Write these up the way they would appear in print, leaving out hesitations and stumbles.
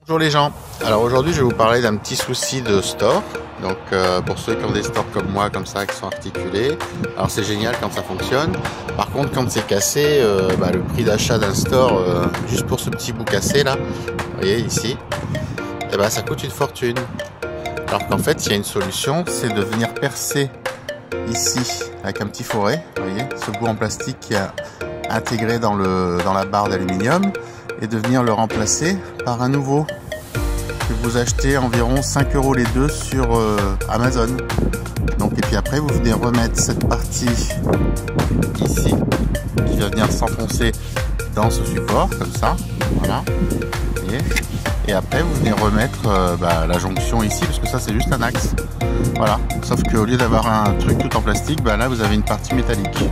Bonjour les gens, alors aujourd'hui je vais vous parler d'un petit souci de store. Donc pour ceux qui ont des stores comme moi, comme ça, qui sont articulés, alors c'est génial quand ça fonctionne. Par contre quand c'est cassé, le prix d'achat d'un store, juste pour ce petit bout cassé là, vous voyez ici, ça coûte une fortune. Alors qu'en fait il y a une solution, c'est de venir percer ici avec un petit fourret, vous voyez, ce bout en plastique qui est intégré dans la barre d'aluminium, et de venir le remplacer par un nouveau que vous achetez environ 5 € les deux sur Amazon. Donc, et puis après vous venez remettre cette partie ici qui va venir s'enfoncer dans ce support comme ça, voilà, vous voyez. Et après vous venez remettre la jonction ici, parce que ça c'est juste un axe, voilà, sauf qu'au lieu d'avoir un truc tout en plastique, là vous avez une partie métallique,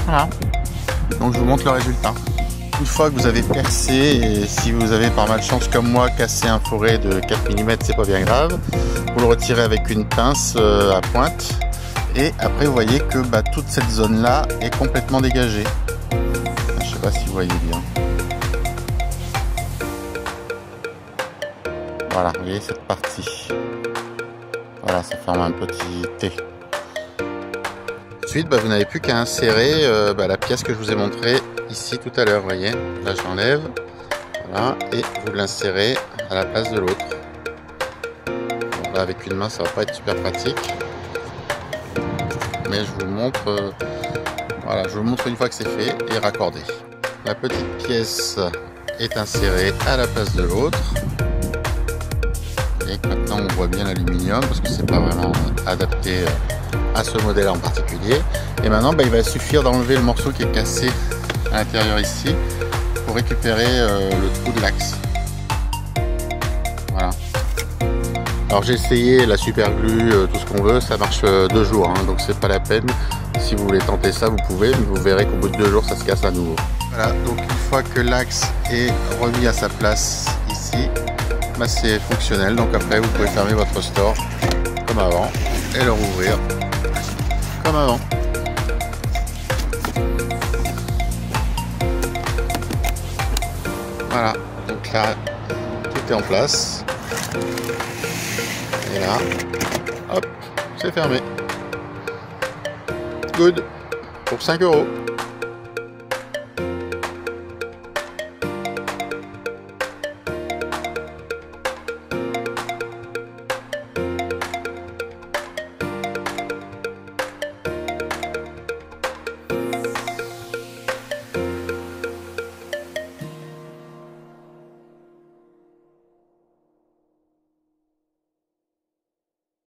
voilà. Donc je vous montre le résultat. Une fois que vous avez percé, et si vous avez par malchance comme moi cassé un fourret de 4 mm, c'est pas bien grave, vous le retirez avec une pince à pointe, et après vous voyez que toute cette zone là est complètement dégagée. Je sais pas si vous voyez bien. Voilà, vous voyez cette partie. Voilà, ça forme un petit T. Ensuite, vous n'avez plus qu'à insérer la pièce que je vous ai montrée ici tout à l'heure, vous voyez. Là, je l'enlève, voilà, et vous l'insérez à la place de l'autre. Bon, là, avec une main, ça va pas être super pratique, mais je vous montre, voilà, je vous montre une fois que c'est fait et raccordé. La petite pièce est insérée à la place de l'autre. Et maintenant, on voit bien l'aluminium parce que c'est pas vraiment adapté à ce modèle en particulier. Et maintenant il va suffire d'enlever le morceau qui est cassé à l'intérieur ici pour récupérer le trou de l'axe. Voilà. Alors j'ai essayé la super glue, tout ce qu'on veut, ça marche 2 jours, hein, donc c'est pas la peine. Si vous voulez tenter ça, vous pouvez, mais vous verrez qu'au bout de 2 jours ça se casse à nouveau. Voilà, donc une fois que l'axe est remis à sa place ici, c'est fonctionnel. Donc après vous pouvez fermer votre store comme avant et le rouvrir comme avant. Voilà, donc là tout est en place, et là hop, c'est fermé. Good, pour 5 €.